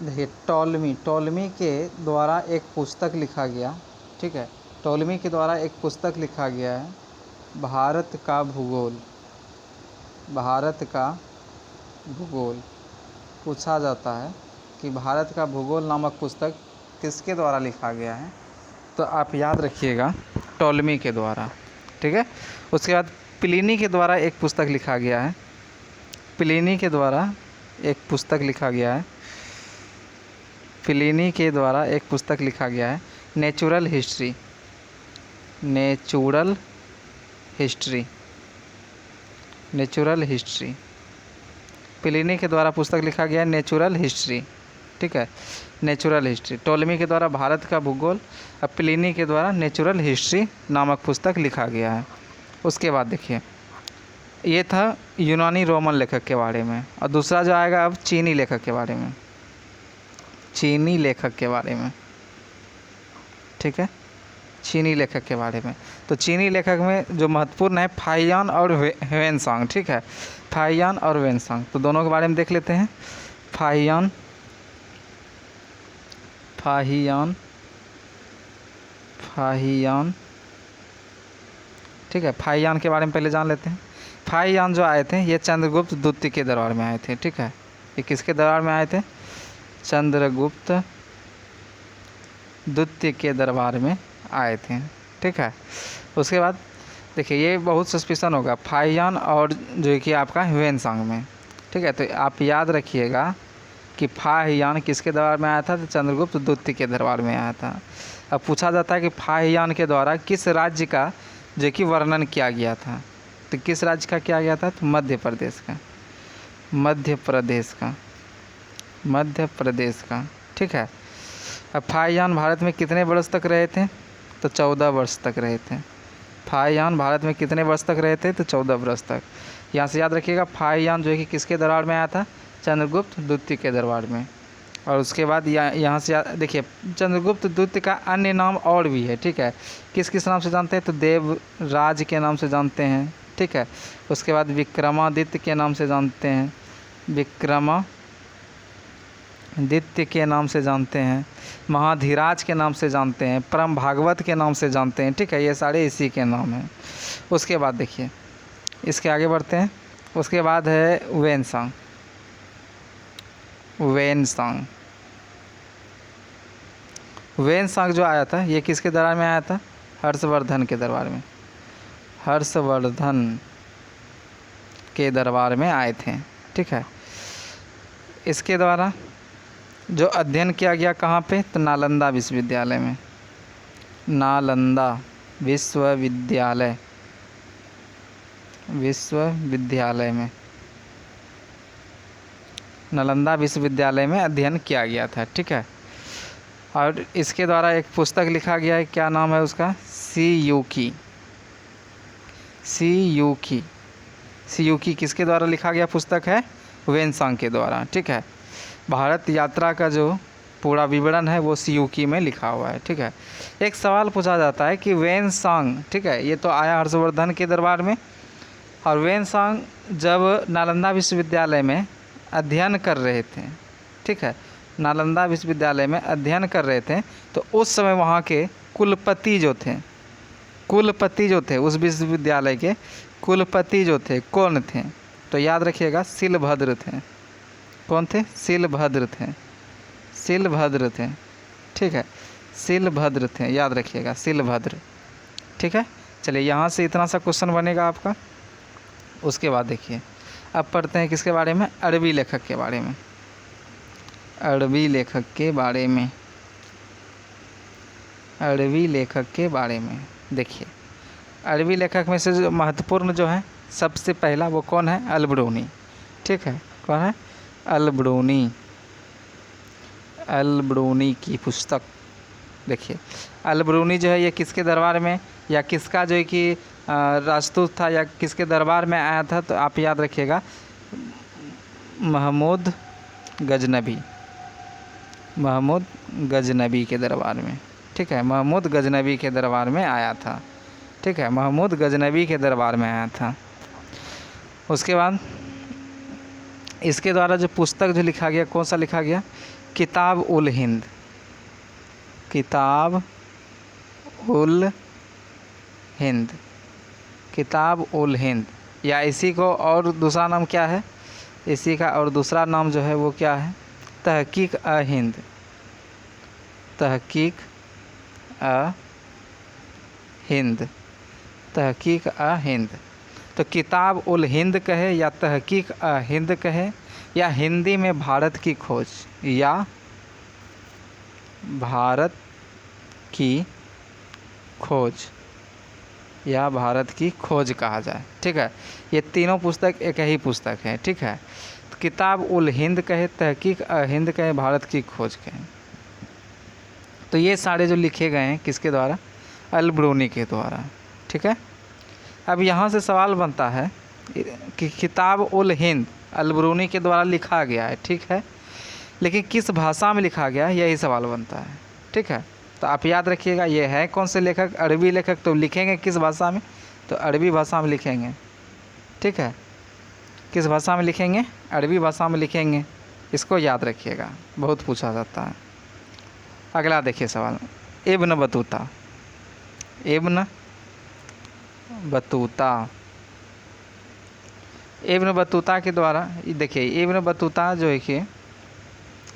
देखिए टॉलमी के द्वारा एक पुस्तक लिखा गया, ठीक है। टॉलमी के द्वारा एक पुस्तक लिखा गया है, भारत का भूगोल। भारत का भूगोल पूछा जाता है कि भारत का भूगोल नामक पुस्तक किसके द्वारा लिखा गया है, तो आप याद रखिएगा टॉलमी के द्वारा, ठीक है। उसके बाद प्लिनी के द्वारा एक पुस्तक लिखा गया है। प्लिनी के द्वारा एक पुस्तक लिखा गया है। प्लिनी के द्वारा एक पुस्तक लिखा गया है, natural history. Natural history. Natural history. Pliny के द्वारा पुस्तक लिखा गया है नेचुरल हिस्ट्री, ठीक है। Natural history. टॉलमी के द्वारा भारत का भूगोल, अब प्लिनी के द्वारा नेचुरल हिस्ट्री नामक पुस्तक लिखा गया है। उसके बाद देखिए, ये था यूनानी रोमन लेखक के बारे में, और दूसरा जो आएगा अब चीनी लेखक के बारे में। चीनी लेखक के बारे में, ठीक है। चीनी लेखक के बारे में, तो चीनी लेखक में जो महत्वपूर्ण है फाहियान और ह्वेनसांग, ठीक है। फाहियान और ह्वेनसांग, तो दोनों के बारे में देख लेते हैं। फाहियान फाहियान फाहियान ठीक है। फाहियान के बारे में पहले जान लेते हैं। फाहियान जो आए थे ये चंद्रगुप्त द्वितीय के दरबार में आए थे, ठीक है। ये किसके दरबार में आए थे? चंद्रगुप्त द्वितीय के दरबार में आए थे, ठीक है। उसके बाद देखिए, ये बहुत सस्पिशन होगा फाहियान और जो है कि आपका ह्वेनसांग में, ठीक है। तो आप याद रखिएगा कि फाहियान किसके दरबार में आया था? तो चंद्रगुप्त द्वितीय के दरबार में आया था। अब पूछा जाता है कि फाहियान के द्वारा किस राज्य का जो कि वर्णन किया गया था, तो किस राज्य का किया गया था? तो मध्य प्रदेश का। मध्य प्रदेश का। मध्य प्रदेश का, ठीक है। अब फाहियान भारत में कितने वर्ष तक रहे थे? तो 14 वर्ष तक रहे थे। फाहियान भारत में कितने वर्ष तक रहे थे? तो 14 वर्ष तक। यहाँ से याद रखिएगा फाहियान जो है कि किसके दरबार में आया था? चंद्रगुप्त द्वितीय के दरबार में। और उसके बाद यहाँ से देखिए, चंद्रगुप्त द्वितीय का अन्य नाम और भी है, ठीक है। किस किस नाम से जानते हैं? तो देवराज के नाम से जानते हैं, ठीक है। उसके बाद विक्रमादित्य के नाम से जानते हैं। विक्रमादित्य के नाम से जानते हैं। महाधीराज के नाम से जानते हैं। परम भागवत के नाम से जानते हैं, ठीक है। ये सारे इसी के नाम हैं। उसके बाद देखिए, इसके आगे बढ़ते हैं। उसके बाद है ह्वेनसांग। ह्वेनसांग। ह्वेनसांग जो आया था ये किसके दरबार में आया था? हर्षवर्धन के दरबार में। हर्षवर्धन के दरबार में आए थे, ठीक है। इसके द्वारा जो अध्ययन किया गया कहाँ पे? तो नालंदा विश्वविद्यालय में। नालंदा विश्वविद्यालय। विश्वविद्यालय में, नालंदा विश्वविद्यालय में अध्ययन किया गया था, ठीक है। और इसके द्वारा एक पुस्तक लिखा गया है, क्या नाम है उसका? सीयूकी। सीयूकी। सीयूकी किसके द्वारा लिखा गया पुस्तक है? ह्वेनसांग के द्वारा, ठीक है। भारत यात्रा का जो पूरा विवरण है वो सीयूकी में लिखा हुआ है, ठीक है। एक सवाल पूछा जाता है कि ह्वेनसांग, ठीक है, ये तो आया हर्षवर्धन के दरबार में, और ह्वेनसांग जब नालंदा विश्वविद्यालय में अध्ययन कर रहे थे, ठीक है, नालंदा विश्वविद्यालय में अध्ययन कर रहे थे, तो उस समय वहाँ के कुलपति जो थे उस विश्वविद्यालय के कुलपति जो थे कौन थे? तो याद रखिएगा शिलभद्र थे। कौन थे? शिलभद्र थे। शिलभद्र थे, ठीक है। शिलभद्र थे, याद रखिएगा शिलभद्र, ठीक है। चलिए, यहाँ से इतना सा क्वेश्चन बनेगा आपका। उसके बाद देखिए, अब पढ़ते हैं किसके बारे में? अरबी लेखक के बारे में। अरबी लेखक के बारे में। अरबी लेखक के बारे में देखिए, अरबी लेखक में से जो महत्वपूर्ण जो है, सबसे पहला वो कौन है? अल-बिरूनी, ठीक है। कौन है? अल-बिरूनी। अल-बिरूनी की पुस्तक देखिए, अल-बिरूनी जो है ये किसके दरबार में या किसका जो है कि राजदूत था या किसके दरबार में आया था? तो आप याद रखिएगा महमूद गजनबी। महमूद गजनबी के दरबार में, ठीक है। महमूद गजनबी के दरबार में आया था, ठीक है। महमूद गजनबी के दरबार में आया था। उसके बाद इसके द्वारा जो पुस्तक जो लिखा गया कौन सा लिखा गया, किताब उल हिंद, किताब उल हिंद, किताब उल हिंद। या इसी को और दूसरा नाम क्या है, इसी का और दूसरा नाम जो है वो क्या है, तहकीक अ हिंद, तहकीक अ हिंद, तहकीक अ हिंद। तो किताब उल हिंद कहे या तहकीक अ हिंद कहे या हिंदी में भारत की खोज या भारत की खोज या भारत की खोज कहा जाए, ठीक है। ये तीनों पुस्तक एक ही पुस्तक है, ठीक है। तो किताब उल हिंद कहे, तहकीक अ हिंद कहे, भारत की खोज कहे। तो ये सारे जो लिखे गए हैं किसके द्वारा, अल-बरूनी के द्वारा, ठीक है। अब यहाँ से सवाल बनता है कि किताब उल हिंद अल-बरूनी के द्वारा लिखा गया है, ठीक है, लेकिन किस भाषा में लिखा गया है, यही सवाल बनता है, ठीक है। तो आप याद रखिएगा, ये है कौन से लेखक, अरबी लेखक, तो लिखेंगे किस भाषा में, तो अरबी भाषा में लिखेंगे, ठीक है। किस भाषा में लिखेंगे, अरबी भाषा में लिखेंगे, इसको याद रखिएगा, बहुत पूछा जाता है। अगला देखिए सवाल, Ibn Battuta, Ibn Battuta, Ibn Battuta के द्वारा, देखिए इब्न बतूता जो है कि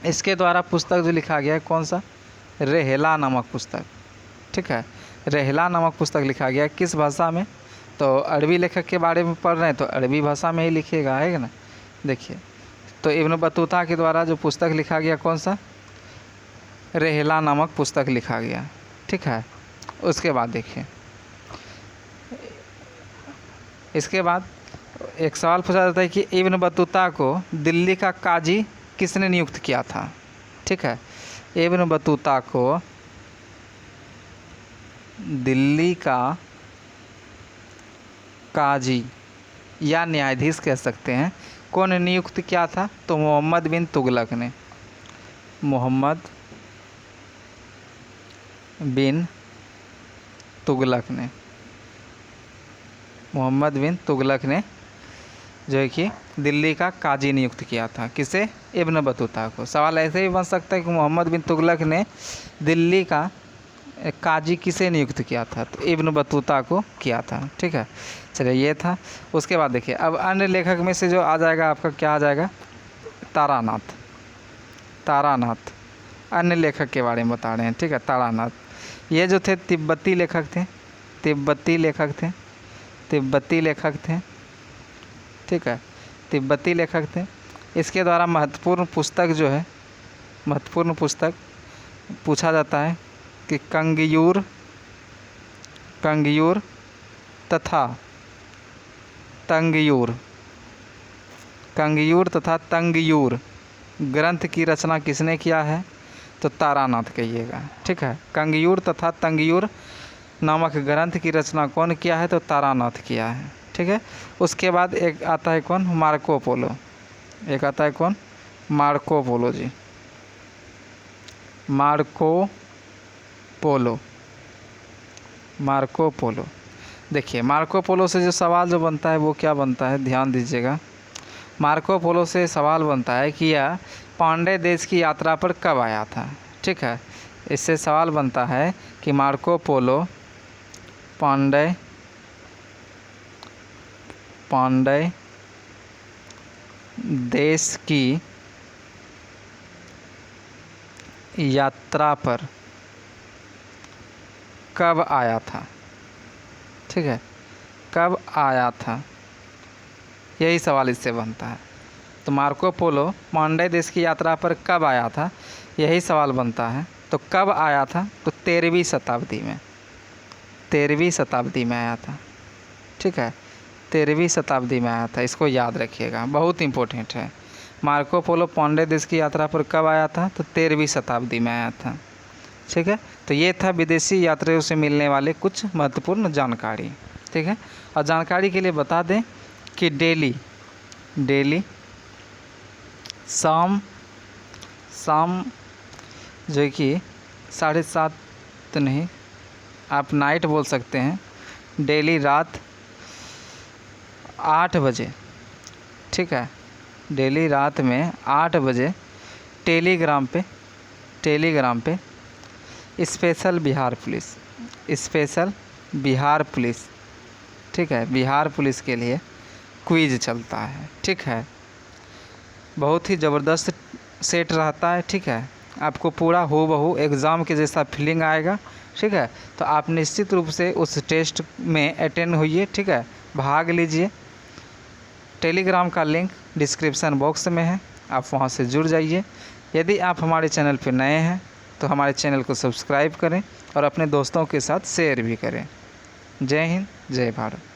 इसके द्वारा पुस्तक जो लिखा गया है कौन सा, रेहला नामक पुस्तक, ठीक है। रेहला नामक पुस्तक लिखा गया है किस भाषा में, तो अरबी लेखक के बारे में पढ़ रहे हैं तो अरबी भाषा में ही लिखिएगा, है ना। देखिए तो इब्न बतूता के द्वारा जो पुस्तक लिखा गया कौन सा, रेहला नामक पुस्तक लिखा गया, ठीक है। उसके बाद देखिए, इसके बाद एक सवाल पूछा जाता है कि इब्न बतूता को दिल्ली का काजी किसने नियुक्त किया था, ठीक है। इब्न बतूता को दिल्ली का काजी या न्यायाधीश कह सकते हैं, कौन नियुक्त किया था, तो मोहम्मद बिन तुगलक ने, मोहम्मद बिन तुगलक ने, मोहम्मद बिन तुगलक ने जो है कि दिल्ली का काजी नियुक्त किया था, किसे, इब्न बतूता को। सवाल ऐसे ही बन सकता है कि मोहम्मद बिन तुगलक ने दिल्ली का काजी किसे नियुक्त किया था, तो इब्न बतूता को किया था, ठीक है। चलिए ये था। उसके बाद देखिए अब अन्य लेखक में से जो आ जाएगा आपका क्या आ जाएगा, तारानाथ, तारानाथ अन्य लेखक के बारे में बता रहे हैं, ठीक है। तारानाथ ये जो थे तिब्बती लेखक थे, तिब्बती लेखक थे, तिब्बती लेखक थे, ठीक है, तिब्बती लेखक थे। इसके द्वारा महत्वपूर्ण पुस्तक जो है, महत्वपूर्ण पुस्तक पूछा जाता है कि कंगयूर, कंगयूर तथा तंगयूर, कंगयूर तथा तंगयूर ग्रंथ की रचना किसने किया है, तो तारानाथ कहिएगा, ठीक है। कंगयूर तथा तंगयूर नामक ग्रंथ की रचना कौन किया है, तो तारानाथ किया है, ठीक है। उसके बाद एक आता है कौन, मार्को पोलो, एक आता है कौन, मार्को पोलो जी, मार्को पोलो, मार्को पोलो। देखिए मार्को पोलो से जो सवाल जो बनता है वो क्या बनता है, ध्यान दीजिएगा। मार्को पोलो से सवाल बनता है कि यह पांडे देश की यात्रा पर कब आया था, ठीक है। इससे सवाल बनता है कि मार्को पोलो पांडे देश की यात्रा पर कब आया था, ठीक है, कब आया था, यही सवाल इससे बनता है। तो मार्को पोलो पांडे देश की यात्रा पर कब आया था, यही सवाल बनता है। तो कब आया था, तो 13वीं शताब्दी में, 13वीं शताब्दी में आया था, ठीक है, 13वीं शताब्दी में आया था। इसको याद रखिएगा, बहुत इम्पोर्टेंट है। मार्को पोलो पांडे देश की यात्रा पर कब आया था, तो 13वीं शताब्दी में आया था, ठीक है। तो ये था विदेशी यात्रियों से मिलने वाले कुछ महत्वपूर्ण जानकारी, ठीक है। और जानकारी के लिए बता दें कि डेली शाम जो कि 7:30 तो नहीं, आप नाइट बोल सकते हैं, डेली रात 8 बजे, ठीक है, डेली रात में 8 बजे टेलीग्राम पे स्पेशल बिहार पुलिस, ठीक है, बिहार पुलिस के लिए क्विज़ चलता है, ठीक है। बहुत ही ज़बरदस्त सेट रहता है, ठीक है। आपको पूरा हूबहू एग्ज़ाम के जैसा फीलिंग आएगा, ठीक है। तो आप निश्चित रूप से उस टेस्ट में अटेंड होइए, ठीक है, भाग लीजिए। टेलीग्राम का लिंक डिस्क्रिप्शन बॉक्स में है, आप वहां से जुड़ जाइए। यदि आप हमारे चैनल पर नए हैं तो हमारे चैनल को सब्सक्राइब करें और अपने दोस्तों के साथ शेयर भी करें। जय हिंद, जय भारत।